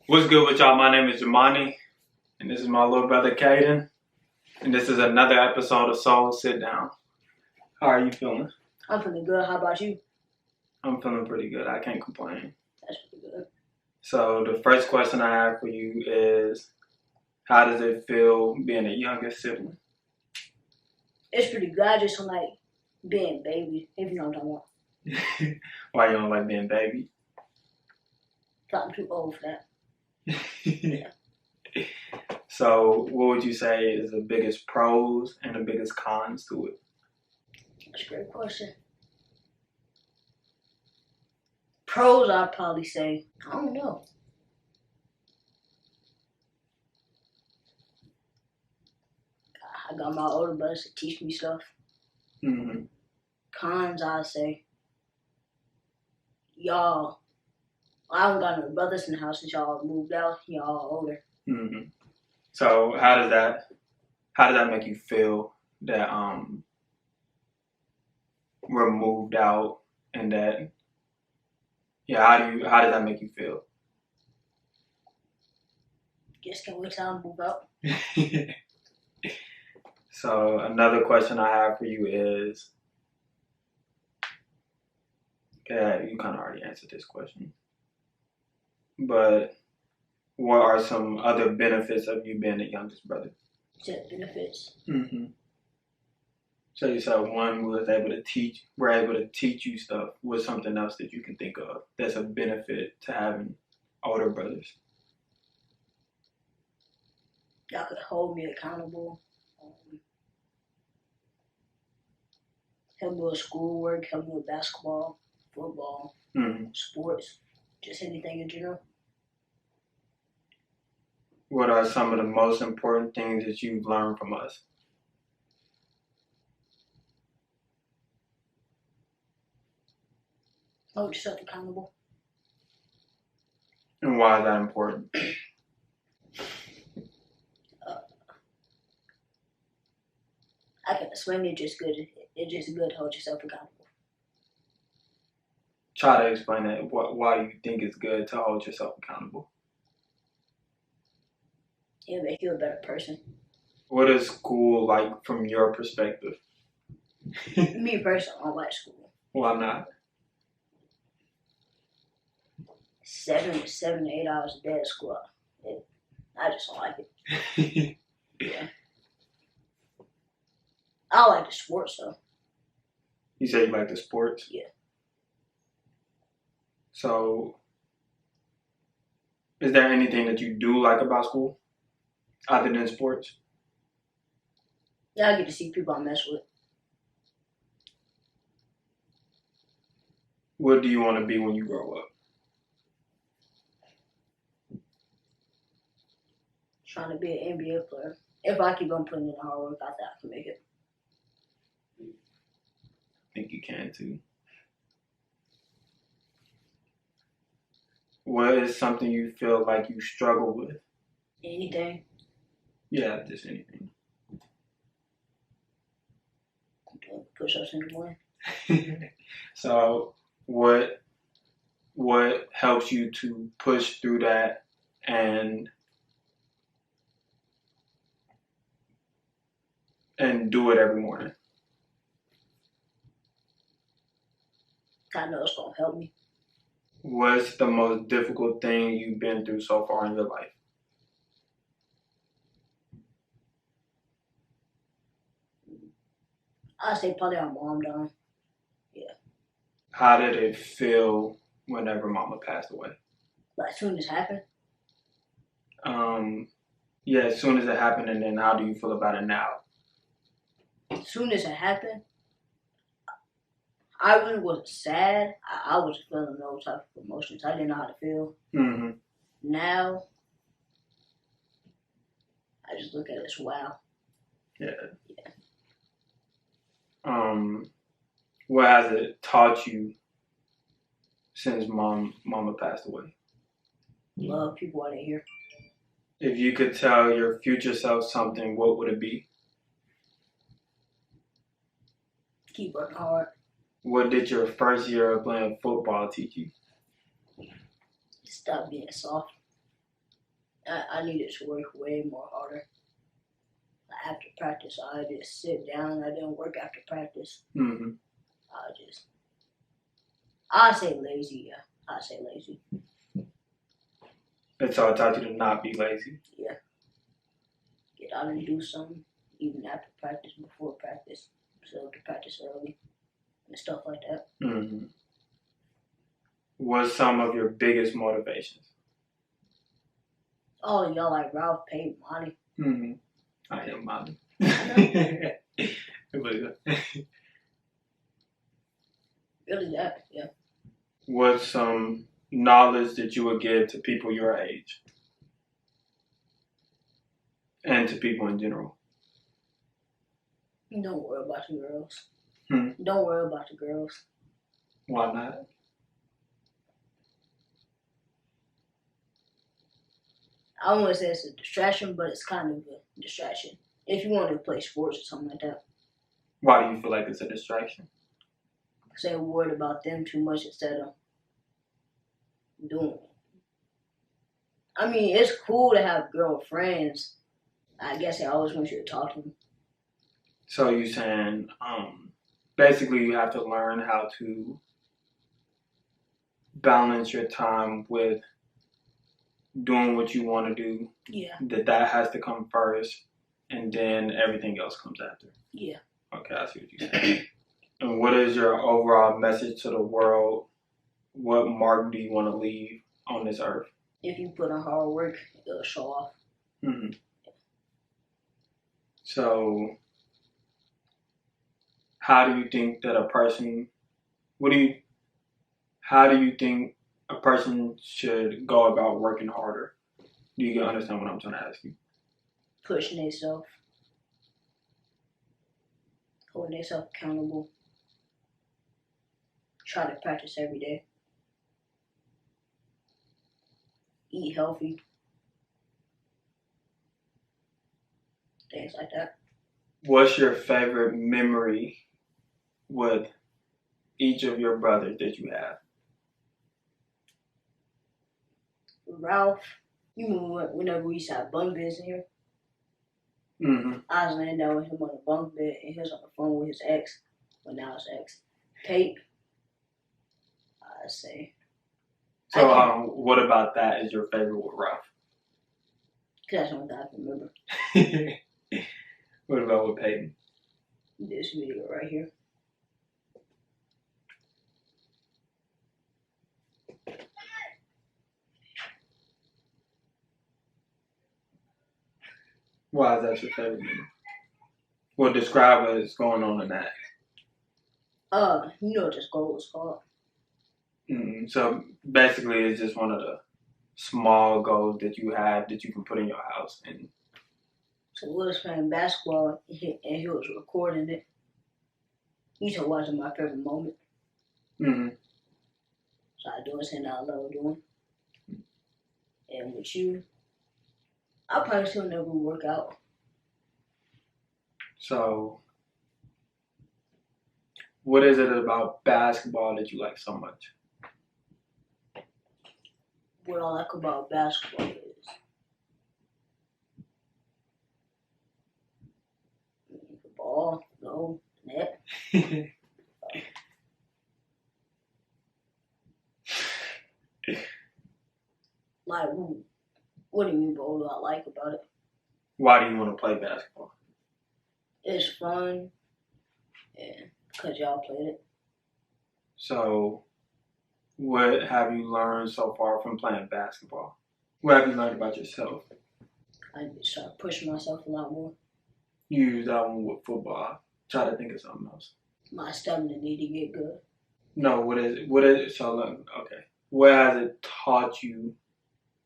What's good with y'all? My name is Jamani, and this is my little brother Kayden, and this is another episode of Soul Sit Down. How are you feeling? I'm feeling good. How about you? I'm feeling pretty good. I can't complain. That's pretty good. So the first question I have for you is, how does it feel being a youngest sibling? It's pretty good. I just don't like being baby, if you know what I'm talking about. Why you don't like being baby? I'm too old for that. Yeah. So what would you say is the biggest pros and the biggest cons to it? That's a great question. Pros, I'd probably say, I don't know. I got my older brothers to teach me stuff. Mm-hmm. Cons, I'd say, y'all, I haven't got no brothers in the house since y'all moved out. Y'all older. Mm-hmm. So how does that make you feel that we're moved out and that how does that make you feel? Just can't wait till I move out. So another question I have for you is, okay, you kind of already answered this question, but what are some other benefits of you being the youngest brother? Set benefits. Mm-hmm. So you said one, we're able to teach you stuff. What's something else that you can think of that's a benefit to having older brothers? Y'all could hold me accountable. Help me with schoolwork, help me with basketball, football, sports, just anything in general. What are some of the most important things that you've learned from us? Hold yourself accountable. And why is that important? I can explain it just good. It's just good to hold yourself accountable. Try to explain it. Why you think it's good to hold yourself accountable? It'll make you a better person. What is school like from your perspective? Me personally, I don't like school. Why not? 7 to 8 hours a day at school. I just don't like it. Yeah. I like the sports though. You say you like the sports? Yeah. So, is there anything that you do like about school, other than sports? Yeah, I get to see people I mess with. What do you want to be when you grow up? Trying to be an NBA player. If I keep on putting in the hard work, I think I can make it. I think you can too. What is something you feel like you struggle with? Anything. Yeah, just anything. Doing push-ups in the morning. So, what helps you to push through that and do it every morning? I know it's gonna help me. What's the most difficult thing you've been through so far in your life? I'd say probably our mom dying. Yeah. How did it feel whenever Mama passed away? Like, as soon as it happened? Yeah, as soon as it happened, and then how do you feel about it now? As soon as it happened, I really wasn't sad. I was feeling no type of emotions. I didn't know how to feel. Mm-hmm. Now, I just look at it as wow. Yeah. What has it taught you since Mama passed away? Love people out here. If you could tell your future self something, what would it be? Keep working hard. What did your first year of playing football teach you? Stop being soft. I needed to work way more harder. After practice, I just sit down. I didn't work after practice. Mm-hmm. I say lazy. Yeah, I say lazy. And so I taught you to not be lazy. Yeah. Get out and do something, even after practice, before practice, so to practice early and stuff like that. Mm-hmm. What's some of your biggest motivations? Oh, y'all like Ralph paid money. Mm-hmm. I am money. Really that, yeah. What's some knowledge that you would give to people your age? And to people in general? Don't worry about the girls. Hmm? Don't worry about the girls. Why not? I don't want to say it's a distraction, but it's kind of a distraction. If you want to play sports or something like that. Why do you feel like it's a distraction? Because they're worried about them too much instead of doing it. I mean, it's cool to have girlfriends. I guess I always want you to talk to them. So you're saying, basically you have to learn how to balance your time with doing what you want to do. Yeah. That has to come first, and then everything else comes after. Yeah. Okay, I see what you're saying. And what is your overall message to the world? What mark do you want to leave on this earth? If you put in hard work, it'll show off. Mm-hmm. So, how do you think that a person? How do you think a person should go about working harder? Do you understand what I'm trying to ask you? Pushing themselves, holding themselves accountable. Try to practice every day. Eat healthy. Things like that. What's your favorite memory with each of your brothers that you have? Ralph, you remember whenever we used to have bunk beds in here? Mm-hmm. I was laying down with him on the bunk bed and he was on the phone with his ex. Well, now his ex. Kate, I say. So, what about that is your favorite with Ralph? Because that's the only thing I can remember. What about with Kayden? This video right here. Why is that your favorite memory? Well, describe what's going on in that. You know what this goal is called. Mm-hmm. So basically, it's just one of the small goals that you have that you can put in your house. And so we was playing basketball and he was recording it. He used to watch my favorite moment. mm-hmm. So I do something I love doing. And with you, I probably still never work out. So, what is it about basketball that you like so much? What I like about basketball is the ball, no, net. Like, what do you mean, bro? What do I like about it? Why do you want to play basketball? It's fun, and because y'all played it. So, what have you learned so far from playing basketball? What have you learned about yourself? I need to start pushing myself a lot more. You use that one with football. Try to think of something else. My stamina need to get good. No, what is it? What is it? So, okay. What has it taught you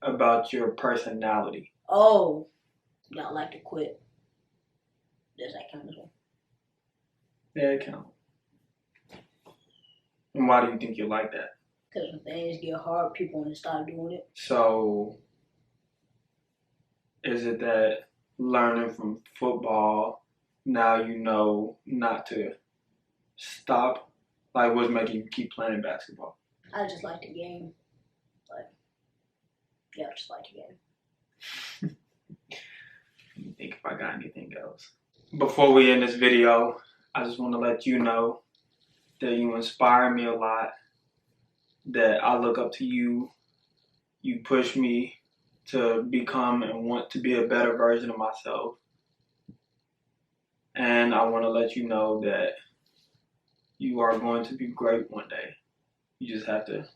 about your personality? Oh, not like to quit. Does that count as well? Yeah, it counts. And why do you think you like that? Because when things get hard, people want to stop doing it. So, is it that learning from football, now you know not to stop? Like, what's making you keep playing basketball? I just like the game. Like, yeah, I just like the game. Let me think if I got anything else. Before we end this video, I just want to let you know that you inspire me a lot, that I look up to you. You push me to become and want to be a better version of myself. And I want to let you know that you are going to be great one day. You just have to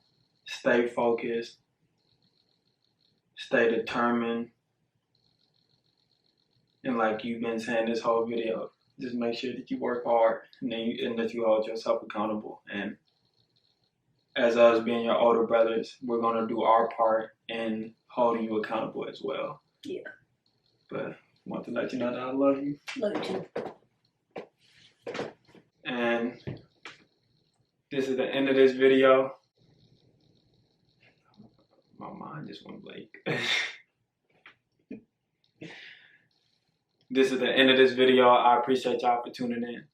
stay focused, stay determined, and like you've been saying this whole video, just make sure that you work hard and that you hold yourself accountable. And as us being your older brothers, we're gonna do our part in holding you accountable as well. Yeah. But I want to let you know that I love you. Love you too. And this is the end of this video. My mind just went blank. This is the end of this video. I appreciate y'all for tuning in.